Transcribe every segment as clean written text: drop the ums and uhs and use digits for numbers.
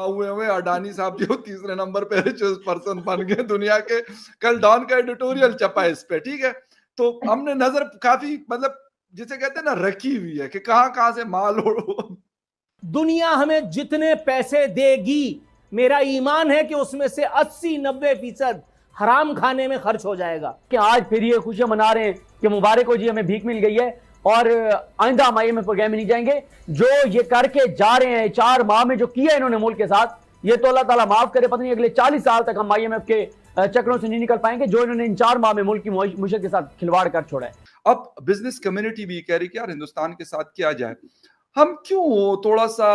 हुए हुए अडानी साहब जो तीसरे नंबर पे रिचेस्ट पर्सन बन गए दुनिया के। कल डॉन का एडिटोरियल छपा है इस पे, ठीक है। तो हमने नजर काफी मतलब जिसे कहते हैं ना रखी हुई है कि कहां कहां से माल दुनिया हमें जितने पैसे देगी, मेरा ईमान है कि उसमें से 80-90% हराम खाने में खर्च हो जाएगा। कि आज फिर ये खुशियां मना रहे हैं कि मुबारक हो जी, हमें भीख मिल गई है और आइंदा हम IMF प्रोग्राम में नहीं जाएंगे। जो ये करके जा रहे हैं 4 माह में, जो किया इन्होंने मुल्क के साथ, ये तो अल्लाह ताला माफ करे, पता नहीं अगले 40 साल तक हम IMF के चक्रों से नहीं निकल पाएंगे, जो इन्होंने इन 4 माह में मुल्क की मुशीयत के साथ खिलवाड़ कर छोड़ा है। अब बिजनेस कम्युनिटी भी कह रही कि यार हिंदुस्तान के साथ क्या जाए, हम क्यों थोड़ा सा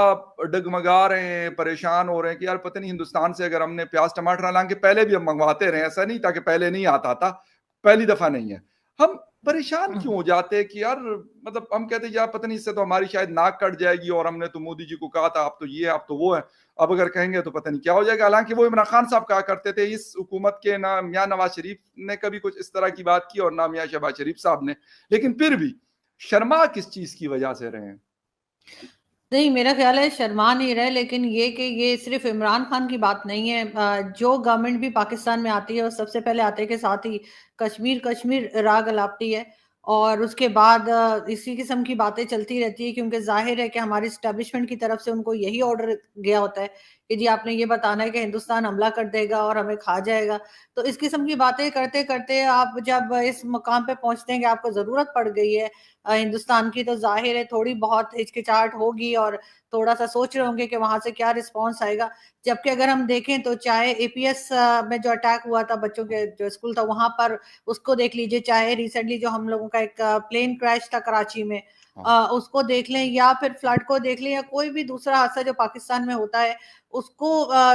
डगमगा रहे हैं, परेशान हो रहे हैं कि यार पता नहीं हिंदुस्तान से अगर हमने प्याज टमाटर, हालांकि पहले भी हम मंगवाते रहे, ऐसा नहीं था कि पहले नहीं आता था, पहली दफा नहीं है। हम परेशान क्यों हो जाते हैं कि यार मतलब हम कहते हैं यार पता नहीं इससे तो हमारी शायद नाक कट जाएगी, और हमने तो मोदी जी को कहा था आप तो ये आप तो वो है, अब अगर कहेंगे तो पता नहीं क्या हो जाएगा। हालांकि वो इमरान खान साहब कहा करते थे, इस हुकूमत के ना मियां नवाज शरीफ ने कभी कुछ इस तरह की बात की और ना मियां शहबाज शरीफ साहब ने, लेकिन फिर भी शर्मा किस चीज की वजह से रहे हैं? नहीं, मेरा ख्याल है शर्मा नहीं रहे, लेकिन ये कि ये सिर्फ इमरान खान की बात नहीं है। जो गवर्नमेंट भी पाकिस्तान में आती है वो सबसे पहले आते के साथ ही कश्मीर कश्मीर राग अलापती है, और उसके बाद इसी किस्म की बातें चलती रहती है, क्योंकि जाहिर है कि हमारी स्टैब्लिशमेंट की तरफ से उनको यही ऑर्डर गया होता है कि जी आपने ये बताना है कि हिंदुस्तान हमला कर देगा और हमें खा जाएगा। तो इस किस्म की बातें करते करते आप जब इस मुकाम पे पहुंचते हैं कि आपको जरूरत पड़ गई है हिंदुस्तान की, तो जाहिर है थोड़ी बहुत हिचकिचाहट होगी और थोड़ा सा सोच रहे होंगे कि वहां से क्या रिस्पॉन्स आएगा। जबकि अगर हम देखें तो चाहे APS में जो अटैक हुआ था बच्चों के जो स्कूल था वहां पर, उसको देख लीजिए, चाहे रिसेंटली जो हम लोगों का एक प्लेन क्रैश था कराची में, उसको देख लें, या फिर फ्लड को देख लें, या कोई भी दूसरा हादसा जो पाकिस्तान में होता है उसको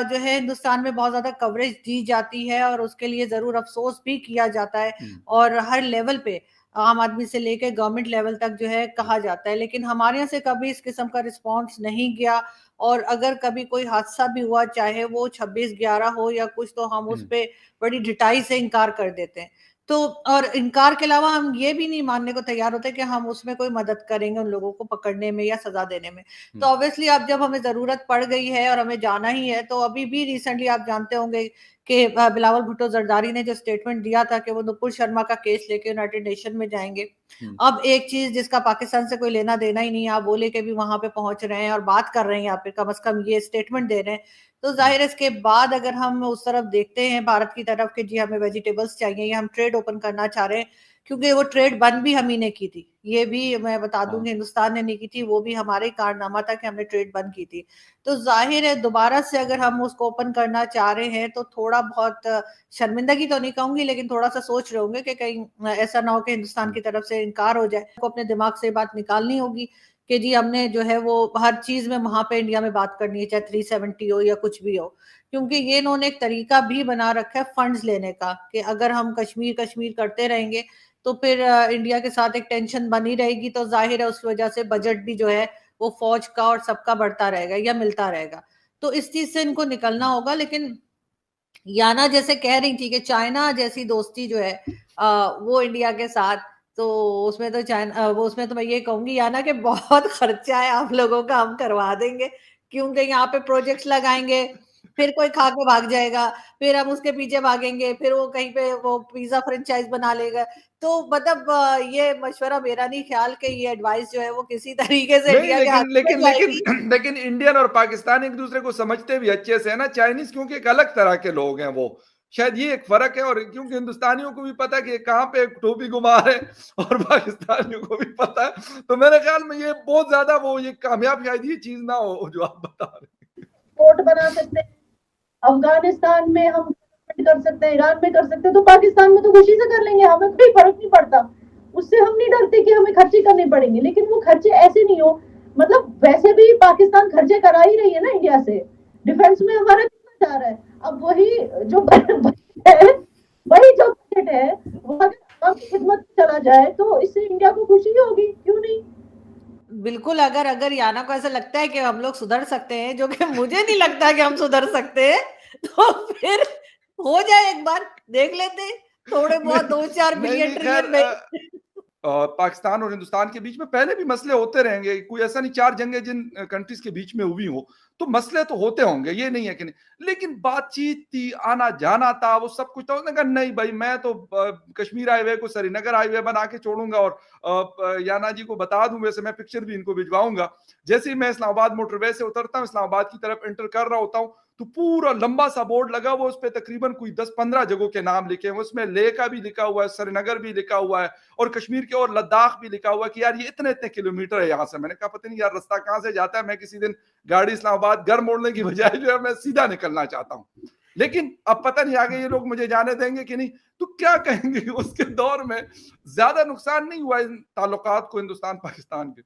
जो है हिंदुस्तान में बहुत ज्यादा कवरेज दी जाती है और उसके लिए जरूर अफसोस भी किया जाता है, और हर लेवल पे आम आदमी से लेकर गवर्नमेंट लेवल तक जो है कहा जाता है। लेकिन हमारे यहाँ से कभी इस किस्म का रिस्पांस नहीं गया, और अगर कभी कोई हादसा भी हुआ, चाहे वो 26/11 हो या कुछ, तो हम उस पे बड़ी ढिठाई से इनकार कर देते हैं। तो और इनकार के अलावा हम ये भी नहीं मानने को तैयार होते कि हम उसमें कोई मदद करेंगे उन लोगों को पकड़ने में या सजा देने में। तो ऑब्वियसली अब जब हमें जरूरत पड़ गई है और हमें जाना ही है, तो अभी भी रिसेंटली आप जानते होंगे कि बिलावल भुट्टो जरदारी ने जो स्टेटमेंट दिया था कि वो नुपुर शर्मा का केस लेके यूनाइटेड नेशन में जाएंगे। अब एक चीज जिसका पाकिस्तान से कोई लेना देना ही नहीं है, आप बोले कि भी वहां पे पहुंच रहे हैं और बात कर रहे हैं, यहाँ पे कम से कम ये स्टेटमेंट दे रहे हैं, तो जाहिर है इसके बाद अगर हम उस तरफ देखते हैं भारत की तरफ कि जी हमें वेजिटेबल्स चाहिए या हम ट्रेड ओपन करना चाह रहे हैं, क्योंकि वो ट्रेड बंद भी हम ही ने की थी, ये भी मैं बता दूंगी, हिंदुस्तान ने नहीं की थी, वो भी हमारे कारनामा था कि हमने ट्रेड बंद की थी। तो जाहिर है दोबारा से अगर हम उसको ओपन करना चाह रहे हैं तो थोड़ा बहुत शर्मिंदगी तो नहीं कहूंगी, लेकिन थोड़ा सा सोच रहे होंगे कि कहीं ऐसा ना हो कि हिंदुस्तान की तरफ से इनकार हो जाए। को अपने दिमाग से बात निकालनी होगी कि जी हमने जो है वो हर चीज में वहां पे इंडिया में बात करनी है, चाहे 370 हो या कुछ भी हो, क्योंकि ये इन्होंने एक तरीका भी बना रखा है फंड्स लेने का कि अगर हम कश्मीर कश्मीर करते रहेंगे तो फिर इंडिया के साथ एक टेंशन बनी रहेगी, तो जाहिर है उसकी वजह से बजट भी जो है वो फौज का और सबका बढ़ता रहेगा या मिलता रहेगा। तो इस चीज से इनको निकलना होगा। लेकिन याना जैसे कह रही थी कि चाइना जैसी दोस्ती जो है वो इंडिया के साथ, तो उसमें तो चाइना वो उसमें तो मैं ये कहूंगी याना कि बहुत खर्चा है आप लोगों का, हम करवा देंगे, क्योंकि यहाँ पे प्रोजेक्ट्स लगाएंगे, फिर कोई खा के भाग जाएगा, फिर हम उसके पीछे भागेंगे, फिर वो कहीं पे वो पिज्जा फ्रेंचाइज बना लेगा। तो मतलब ये मशवरा मेरा नहीं ख्याल कि ये एडवाइस जो है वो किसी तरीके से नहीं, इंडिया के हाथ में लेकिन जाएगी। लेकिन इंडियन और पाकिस्तान एक दूसरे को समझते भी अच्छे से है ना। चाइनीज क्योंकि एक अलग तरह के लोग हैं, वो शायद ये एक फर्क है, और क्योंकि हिंदुस्तानियों को भी पता है कि कहाँ पे टोपी घुमा रहे हैं और पाकिस्तानियों को भी पता है, तो मेरे ख्याल में ये बहुत ज्यादा वो ये कामयाब शायद ये चीज ना हो जो आप बता रहे हैं। पोर्ट बना सकते हैं, अफगानिस्तान में हम कर सकते हैं, ईरान में कर सकते हैं, तो पाकिस्तान में तो खुशी से कर लेंगे, हमें कोई फर्क नहीं पड़ता, उससे हम नहीं डरते कि हमें खर्चे करने पड़ेंगे। लेकिन वो खर्चे ऐसे नहीं हो, मतलब वैसे भी पाकिस्तान खर्चे करा ही रही है ना इंडिया से, डिफेंस में हमारा कितना जा रहा है। अब वही जो बजट है वो अगर आवाम की खिदमत चला जाए तो इससे इंडिया को खुशी होगी, क्यों नहीं। बिल्कुल, अगर याना को ऐसा लगता है कि हम लोग सुधर सकते हैं, जो कि मुझे नहीं लगता कि हम सुधर सकते हैं, तो फिर हो जाए, एक बार देख लेते हैं, थोड़े बहुत 2-4 बिलियन ट्रिलियन में। पाकिस्तान और हिंदुस्तान के बीच में पहले भी मसले होते रहेंगे, कोई ऐसा नहीं, 4 जंगें जिन कंट्रीज के बीच में हुई हो तो मसले तो होते होंगे, ये नहीं है कि नहीं, लेकिन बातचीत थी, आना जाना था, वो सब कुछ था। उसने कहा नहीं भाई, मैं तो कश्मीर हाईवे को श्रीनगर हाईवे बना के छोड़ूंगा और याना जी को बता दूं, वैसे मैं पिक्चर भी इनको भिजवाऊंगा। जैसे ही मैं इस्लामाबाद मोटरवे से उतरता हूँ, इस्लामाबाद की तरफ एंटर कर रहा होता हूँ, तो पूरा लंबा सा बोर्ड लगा हुआ, उस पर तकरीबन कोई 10-15 जगहों के नाम लिखे हैं। उसमें लेह का भी लिखा हुआ है, श्रीनगर भी लिखा हुआ है, और कश्मीर के और लद्दाख भी लिखा हुआ है कि यार ये इतने इतने किलोमीटर है यहाँ से। मैंने कहा पता नहीं यार रास्ता कहाँ से जाता है, मैं किसी दिन गाड़ी इस्लामाबाद घर मोड़ने की बजाय जो है मैं सीधा निकलना चाहता हूँ। लेकिन अब पता नहीं आगे ये लोग मुझे जाने देंगे कि नहीं, तो क्या कहेंगे। उसके दौर में ज्यादा नुकसान नहीं हुआ इन ताल्लुकात को हिंदुस्तान पाकिस्तान के?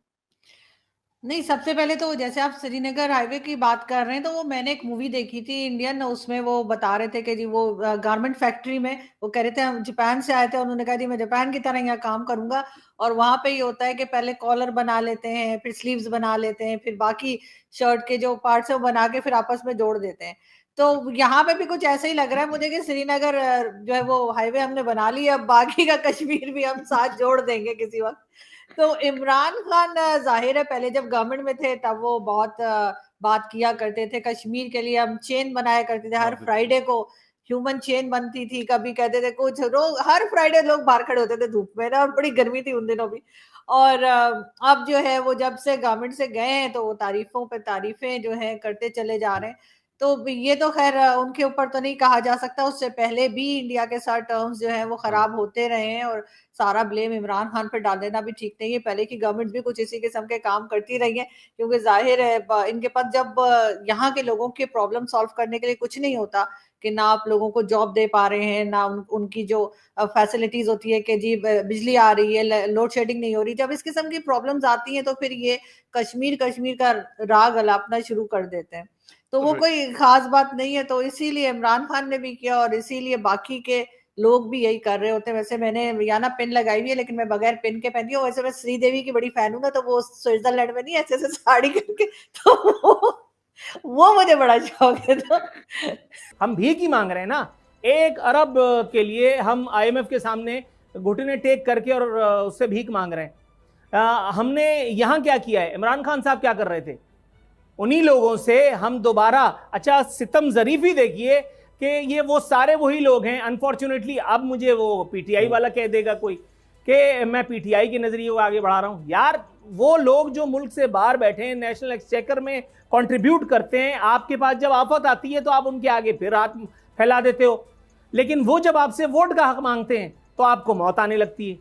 नहीं, सबसे पहले तो जैसे आप श्रीनगर हाईवे की बात कर रहे हैं, तो वो मैंने एक मूवी देखी थी इंडियन, उसमें वो बता रहे थे कि जी वो गारमेंट फैक्ट्री में वो कह रहे थे हम जापान से आए थे, उन्होंने कहा जी मैं जापान की तरह यहाँ काम करूंगा। और वहां पे ये होता है कि पहले कॉलर बना लेते हैं, फिर स्लीव्स बना लेते हैं, फिर बाकी शर्ट के जो पार्ट्स है वो बना के फिर आपस में जोड़ देते हैं। तो यहाँ पे भी कुछ ऐसा ही लग रहा है मुझे कि श्रीनगर जो है वो हाईवे हमने बना ली, अब बाकी का कश्मीर भी हम साथ जोड़ देंगे किसी वक्त। तो इमरान खान जाहिर है पहले जब गवर्नमेंट में थे तब वो बहुत बात किया करते थे कश्मीर के लिए, हम चेन बनाया करते थे, हर फ्राइडे को ह्यूमन चेन बनती थी, कभी कहते थे कुछ रोज हर फ्राइडे लोग बाहर खड़े होते थे धूप में ना, और बड़ी गर्मी थी उन दिनों भी। और अब जो है वो जब से गवर्नमेंट से गए हैं तो वो तारीफों पे तारीफें जो है करते चले जा रहे हैं। तो ये तो खैर उनके ऊपर तो नहीं कहा जा सकता, उससे पहले भी इंडिया के साथ टर्म्स जो है वो खराब होते रहे हैं, और सारा ब्लेम इमरान खान पर डाल देना भी ठीक नहीं है। पहले की गवर्नमेंट भी कुछ इसी किस्म के काम करती रही है, क्योंकि जाहिर है इनके पास जब यहाँ के लोगों के प्रॉब्लम सॉल्व करने के लिए कुछ नहीं होता कि ना आप लोगों को जॉब दे पा रहे हैं, ना उनकी जो फैसिलिटीज होती है कि जी बिजली आ रही है, लोड शेडिंग नहीं हो रही, जब इस किस्म की प्रॉब्लम्स आती हैं तो फिर ये कश्मीर कश्मीर का राग अलापना शुरू कर देते हैं। तो वो कोई खास बात नहीं है, तो इसीलिए इमरान खान ने भी किया और इसीलिए बाकी के लोग भी यही कर रहे होते हैं। वैसे मैंने याना पिन लगाई हुई है, लेकिन मैं बगैर पिन के पहनती हूँ। वैसे मैं श्रीदेवी की बड़ी फैन हूँ ना, तो वो स्विट्जरलैंड में नहीं ऐसे ऐसे साड़ी करके, तो वो मुझे बड़ा शौक है। तो हम भीख ही मांग रहे हैं ना, 1 अरब के लिए हम IMF के सामने घुटने टेक करके और उससे भीख मांग रहे हैं। हमने यहाँ क्या किया है? इमरान खान साहब क्या कर रहे थे? उन्हीं लोगों से हम दोबारा, अच्छा सितम ज़रीफ़ी देखिए कि ये वो सारे वही लोग हैं। अनफॉर्चुनेटली अब मुझे वो PTI वाला कह देगा कोई कि मैं PTI के नज़रिए को आगे बढ़ा रहा हूँ। यार वो लोग जो मुल्क से बाहर बैठे हैं, नेशनल एक्सचेकर में कंट्रीब्यूट करते हैं, आपके पास जब आफत आती है तो आप उनके आगे फिर हाथ फैला देते हो, लेकिन वो जब आपसे वोट का हक मांगते हैं तो आपको मौत आने लगती है।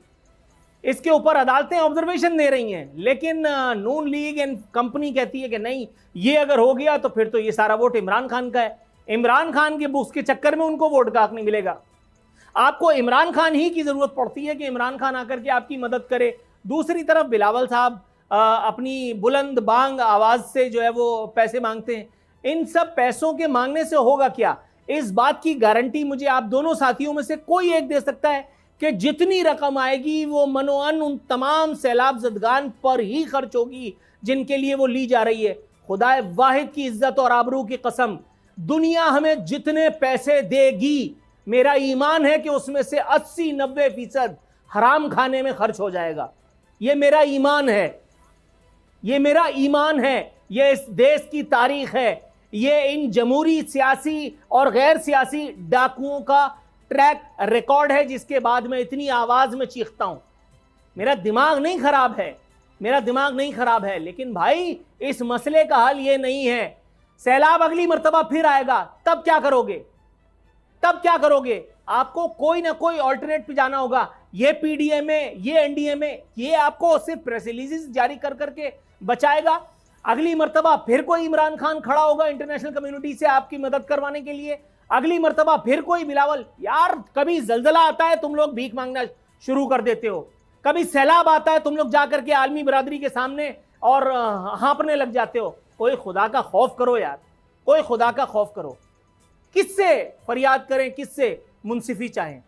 इसके ऊपर अदालतें ऑब्जर्वेशन दे रही हैं, लेकिन नून लीग एंड कंपनी कहती है कि नहीं, ये अगर हो गया तो फिर तो ये सारा वोट इमरान खान का है। इमरान खान के बुक्स के चक्कर में उनको वोट का हक नहीं मिलेगा। आपको इमरान खान ही की जरूरत पड़ती है कि इमरान खान आकर के आपकी मदद करे। दूसरी तरफ बिलावल साहब अपनी बुलंद बांग आवाज से जो है वो पैसे मांगते हैं। इन सब पैसों के मांगने से होगा क्या? इस बात की गारंटी मुझे आप दोनों साथियों में से कोई एक दे सकता है कि जितनी रकम आएगी वो मनोअन उन तमाम सैलाब ज़दगान पर ही खर्च होगी जिनके लिए वो ली जा रही है। खुदाए वाहिद की इज्जत और आबरू की कसम, दुनिया हमें जितने पैसे देगी, मेरा ईमान है कि उसमें से 80-90% हराम खाने में खर्च हो जाएगा। ये मेरा ईमान है, ये मेरा ईमान है, ये इस देश की तारीख है, ये इन जमहूरी सियासी और गैर सियासी डाकुओं का ट्रैक रिकॉर्ड है, जिसके बाद मैं इतनी आवाज में चीखता हूं। मेरा दिमाग नहीं खराब है, मेरा दिमाग नहीं खराब है, लेकिन भाई इस मसले का हल ये नहीं है। सैलाब अगली मर्तबा फिर आएगा, तब क्या करोगे? तब क्या करोगे? आपको कोई ना कोई ऑल्टरनेट पे जाना होगा। ये PDMA, ये NDMA, ये आपको सिर्फ प्रेस रिलीजेस जारी कर करके बचाएगा। अगली मर्तबा फिर कोई इमरान खान खड़ा होगा इंटरनेशनल कम्युनिटी से आपकी मदद करवाने के लिए। अगली मर्तबा फिर कोई बिलावल। यार कभी जलजला आता है तुम लोग भीख मांगना शुरू कर देते हो, कभी सैलाब आता है तुम लोग जाकर के आलमी बरादरी के सामने और हाँपने लग जाते हो। कोई खुदा का खौफ करो यार, कोई खुदा का खौफ करो। किससे फरियाद करें, किससे मुंसिफी चाहें?